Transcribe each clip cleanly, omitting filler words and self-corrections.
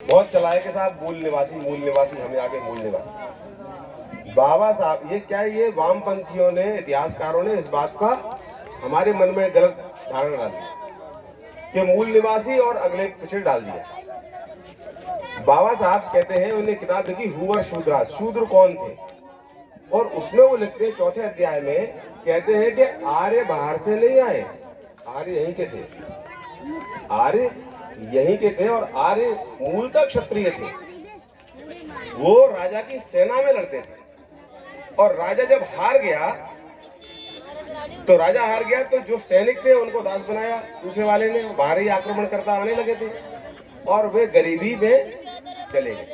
बहुत चला है कि साहब मूल निवासी हमें आगे मूल निवासी। बाबा साहब ये क्या है, ये वामपंथियों ने, इतिहासकारों ने इस बात का हमारे मन में गलत धारणा डाल दी कि मूल निवासी और अगले पिछड़े डाल दिया। बाबा साहब कहते हैं, उन्होंने किताब लिखी हुआ शूद्रा, शूद्र कौन थे, और उसमें वो लिखते हैं चौथे अध्याय में, कहते हैं कि आर्य बाहर से नहीं आए, आर्य यहीं के थे, आर्य यहीं के थे, और आर्य मूलतः क्षत्रिय थे। वो राजा की सेना में लड़ते थे, और राजा जब हार गया तो जो सैनिक थे उनको दास बनाया दूसरे वाले ने, बाहरी आक्रमण करता आने लगे थे, और वे गरीबी में चले गए।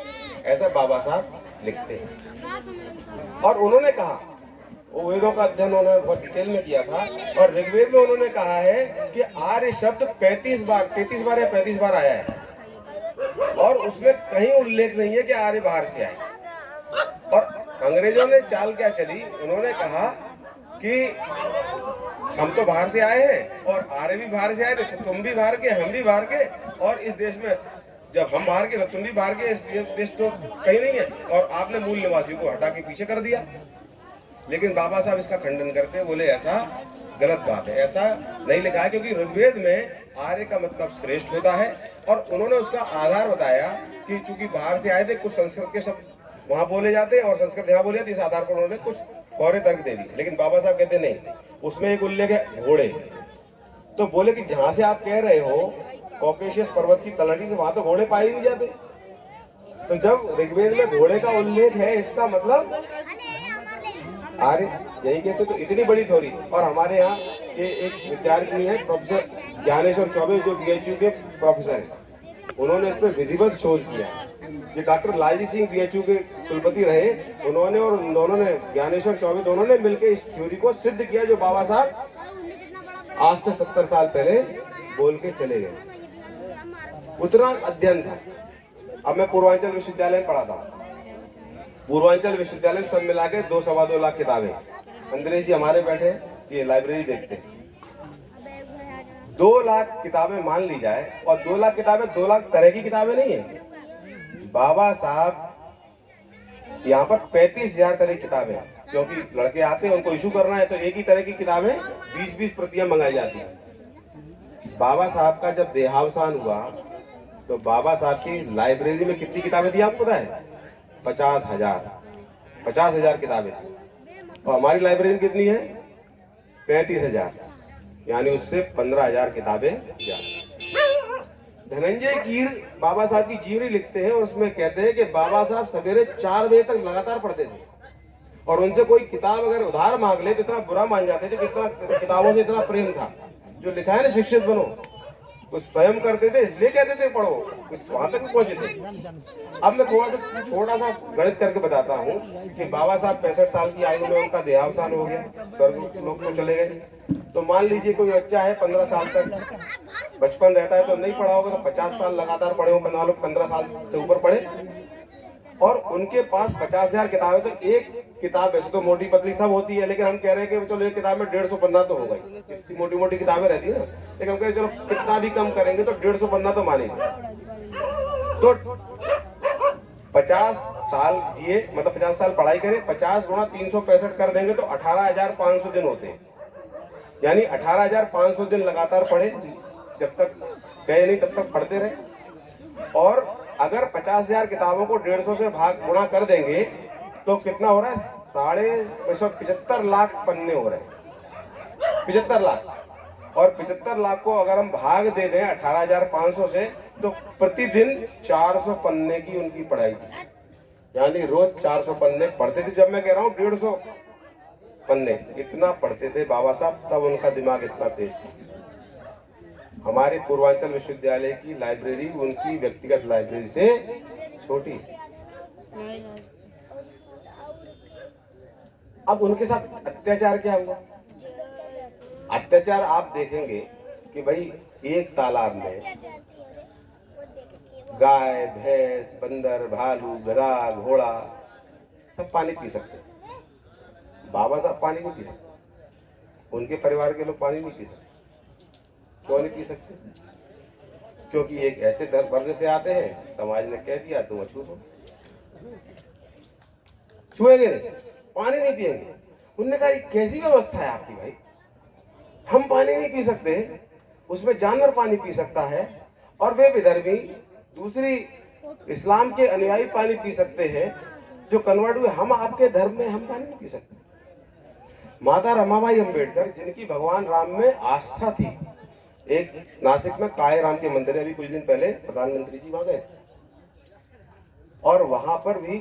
ऐसा बाबा साहब लिखते हैं। और उन्होंने कहा, वो वेदों का अध्ययन उन्होंने बहुत डिटेल में किया था, और ऋग्वेद में उन्होंने कहा है कि आर्य शब्द 33 बार या 35 बार आया है, और उसमें कहीं उल्लेख नहीं है कि आर्य बाहर से आए। और अंग्रेजों ने चाल क्या चली, उन्होंने कहा कि हम तो बाहर से आए हैं और आर्य भी बाहर से आए थे, तो तुम भी बाहर के, हम भी बाहर के, और इस देश में जब हम बाहर के तो तुम भी बाहर के, ये देश तो कहीं नहीं है, और आपने मूल निवासियों को हटा के पीछे कर दिया। लेकिन बाबा साहब इसका खंडन करते, बोले ऐसा गलत बात है, ऐसा नहीं लिखा है, क्योंकि ऋग्वेद में आर्य का मतलब श्रेष्ठ होता है, और उन्होंने उसका आधार बताया कि चूंकि बाहर से आए थे, कुछ संस्कृत के शब्द वहां बोले जाते हैं और संस्कृत यहाँ बोले जाते, इस आधार पर उन्होंने कुछ गौरे तर्क दे दी। लेकिन बाबा साहब कहते नहीं, उसमें एक उल्लेख है घोड़े, तो बोले कि जहां से आप कह रहे हो कॉकेशियस पर्वत की तलहटी से, वहां तो घोड़े पाए ही नहीं जाते। तो जब ऋग्वेद में घोड़े का उल्लेख है, इसका मतलब आर्य यही कहते। तो इतनी बड़ी थोड़ी। और हमारे यहाँ के एक विद्यार्थी हैं प्रोफेसर ज्ञानेश्वर चौबे, जो बीएचयू के प्रोफेसर हैं, उन्होंने इस पर विधिवत शोध किया। ये डॉक्टर लालजी सिंह बीएचयू के कुलपति रहे, उन्होंने और दोनों ने, ज्ञानेश्वर चौबे दोनों ने मिलकर इस थ्योरी को सिद्ध किया, जो बाबा साहब आज से 70 साल पहले बोल के चले गए। उतना अध्ययन था। अब मैं पूर्वांचल विश्वविद्यालय में पढ़ा था। पूर्वांचल विश्वविद्यालय सब मिला के 2-2.25 लाख किताबें। अंग्रेजी हमारे बैठे ये लाइब्रेरी देखते, 2 लाख किताबें मान ली जाए, और 2 लाख किताबें 2 लाख तरह की किताबें नहीं है। बाबा साहब यहाँ पर 35,000 तरह की किताबें, क्योंकि लड़के आते हैं उनको इशू करना है, तो एक ही तरह की किताबें 20-20 प्रतियां मंगाई जाती हैं। बाबा साहब का जब देहावसान हुआ, तो बाबा साहब की लाइब्रेरी में कितनी किताबें थी आपको पता है? 50,000 किताबें थी। और हमारी लाइब्रेरी में कितनी है? 35,000, यानी उससे 15,000 किताबें ज्यादा। धनंजय कीर बाबा साहब की जीवनी लिखते हैं, और उसमें कहते हैं कि बाबा साहब सवेरे 4 बजे तक लगातार पढ़ते थे, और उनसे कोई किताब अगर उधार मांग ले तो इतना बुरा मान जाते थे, कितना किताबों से इतना प्रेम था। जो लिखा है ना, शिक्षित बनो, कुछ स्वयं करते थे, इसलिए कहते थे पढ़ो, कुछ वहां तक पहुंचे थे। अब मैं थोड़ा सा गणित करके बताता हूँ कि बाबा साहब 65 साल की आयु में उनका देहावसान हो गया, स्वर्ग लोक को चले गए। तो मान लीजिए कोई बच्चा है 15 साल तक बचपन रहता है, तो नहीं पढ़ा होगा, तो 50 साल लगातार पढ़े हो, बना लो 15 साल से ऊपर पढ़े, और उनके पास 50,000 किताबें। तो एक किताब वैसे तो मोटी पतली सब होती है, लेकिन हम कह रहे हैं कि चलो एक किताब में 150 पन्ना तो होगा ही, इतनी मोटी मोटी किताबें रहती है ना, लेकिन हम कह चलो कितना भी कम करेंगे तो 150 पन्ना तो मानेंगे। तो 50 साल जिए, मतलब 50 साल पढ़ाई करें, 50 गुणा 365 कर देंगे तो 18,500 दिन होते हैं। यानी 18,500 दिन लगातार पढ़े, जब तक गए नहीं तब तक पढ़ते रहे। और अगर 50,000 किताबों को 150 से भाग गुणा कर देंगे तो कितना हो रहा है? 75 लाख पन्ने हो रहे हैं, 75 लाख। और 75 लाख को अगर हम भाग दे दें 18,500 से, तो प्रतिदिन 400 पन्ने की उनकी पढ़ाई थी, यानी रोज 400 पन्ने पढ़ते थे। जब मैं कह रहा हूँ 150 पन्ने, इतना पढ़ते थे बाबा साहब, तब उनका दिमाग इतना तेज था। हमारे पूर्वांचल विश्वविद्यालय की लाइब्रेरी उनकी व्यक्तिगत लाइब्रेरी से छोटी। अब उनके साथ अत्याचार क्या हुआ? अत्याचार आप देखेंगे कि भाई एक तालाब में गाय, भैंस, बंदर, भालू, गधा, घोड़ा सब पानी पी सकते, बाबा साहब पानी नहीं पी सकते, उनके परिवार के लोग पानी नहीं पी सकते। क्यों नहीं पी सकते? क्योंकि एक ऐसे वर्ग से आते हैं, समाज ने कह दिया तुम अछूत हो, छुएंगे नहीं, पानी नहीं पिएंगे। उन्होंने कहा कैसी व्यवस्था है आपकी भाई, हम पानी नहीं पी सकते, उसमें जानवर पानी पी सकता है, और वे विधर्मी दूसरी इस्लाम के अनुयायी पानी पी सकते हैं जो कन्वर्ट हुए, हम आपके धर्म में हम पानी नहीं पी सकते। माता रमाबाई अंबेडकर, जिनकी भगवान राम में आस्था थी, एक नासिक में काले राम के मंदिर है, अभी कुछ दिन पहले प्रधानमंत्री जी वहां गए और वहां पर भी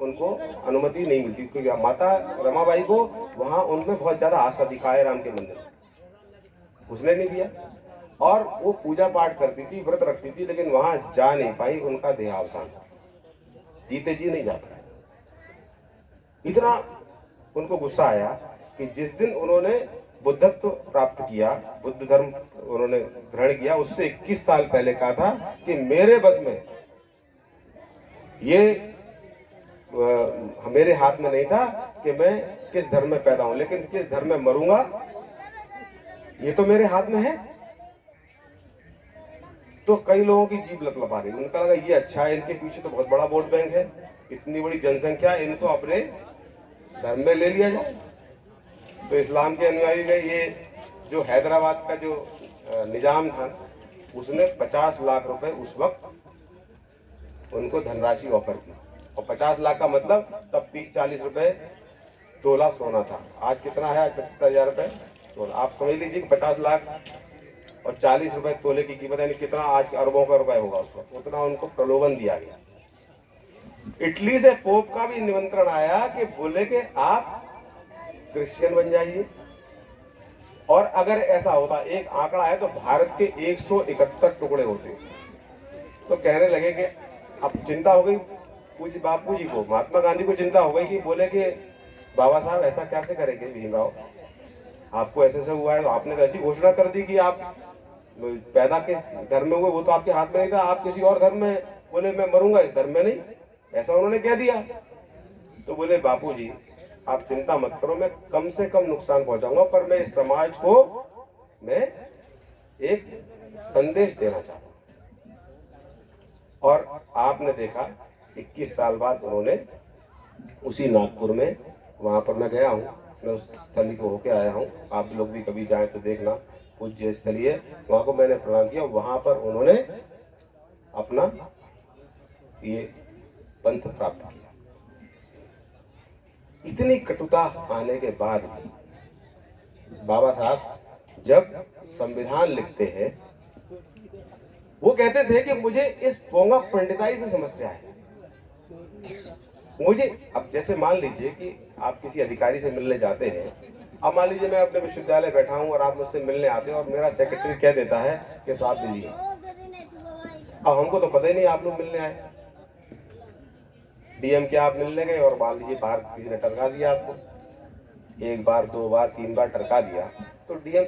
उनको अनुमति नहीं मिलती, क्योंकि माता रमाबाई को वहां उनमें बहुत ज्यादा आस्था थी काले राम के मंदिर, उसने नहीं दिया। और वो पूजा पाठ करती थी, व्रत रखती थी, लेकिन वहां जा नहीं पाई, उनका देहावसान, जीते जी नहीं जा पाए। इतना उनको गुस्सा आया कि जिस दिन उन्होंने बुद्धत्व प्राप्त किया, बुद्ध धर्म उन्होंने ग्रहण किया, उससे 21 साल पहले कहा था कि मेरे बस में ये मेरे हाथ में नहीं था कि मैं किस धर्म में पैदा हूं, लेकिन किस धर्म में मरूंगा ये तो मेरे हाथ में है। तो कई लोगों की जीभ लपलपा रही, उनका लगा ये अच्छा है, इनके पीछे तो बहुत बड़ा वोट बैंक है, इतनी बड़ी जनसंख्या, इनको अपने धर्म में ले लिया जाए। तो इस्लाम के अनुयायी में ये जो हैदराबाद का जो निजाम था, उसने 50 लाख रुपए उस वक्त उनको धनराशि ऑफर की, और 50 लाख का मतलब तब 30-40 रुपए तोला सोना था, आज कितना है, आज 75,000 रुपए तोला। आप समझ लीजिए 50 लाख और 40 रुपए तोले की कीमत, यानी कितना आज अरबों का रुपए होगा उस वक्त, उतना उनको प्रलोभन दिया गया। इटली से पोप का भी निमंत्रण आया कि बोले कि आप क्रिश्चियन बन जाइए, और अगर ऐसा होता, एक आंकड़ा है तो भारत के 171 टुकड़े होते। तो कहने लगे कि अब चिंता हो गई पूज्य बापू जी को, महात्मा गांधी को चिंता हो गई कि बोले कि बाबा साहब ऐसा कैसे करेंगे भीमराव, आपको ऐसे से हुआ है, तो आपने तो ऐसी घोषणा कर दी कि आप पैदा किस धर्म में हुए वो तो आपके हाथ में नहीं था, आप किसी और धर्म में, बोले मैं मरूंगा इस धर्म में नहीं, ऐसा उन्होंने कह दिया। तो बोले बापू जी आप चिंता मत करो, मैं कम से कम नुकसान पहुंचाऊंगा, पर मैं इस समाज को मैं एक संदेश देना चाहता हूं। और आपने देखा 21 साल बाद उन्होंने उसी नागपुर में, वहां पर मैं गया हूं, मैं उस स्थली को होके आया हूं, आप लोग भी कभी जाएं तो देखना, पूज्य स्थली है, वहां को मैंने प्रणाम किया, वहां पर उन्होंने अपना ये पंथ प्राप्त किया। इतनी कटुता आने के बाद भी बाबा साहब जब संविधान लिखते हैं, वो कहते थे कि मुझे इस पोंगा पंडिताई से समस्या है, मुझे, अब जैसे मान लीजिए कि आप किसी अधिकारी से मिलने जाते हैं, अब मान लीजिए मैं अपने विश्वविद्यालय बैठा हूं और आप मुझसे मिलने आते हैं और मेरा सेक्रेटरी कह देता है कि साहब बिजी है, अब हमको तो पता ही नहीं आप लोग मिलने आए, डीएम के आप मिलने गए और मान लीजिए बाहर किसी ने टरका दिया आपको, 1 बार 2 बार 3 बार टरका दिया, तो डीएम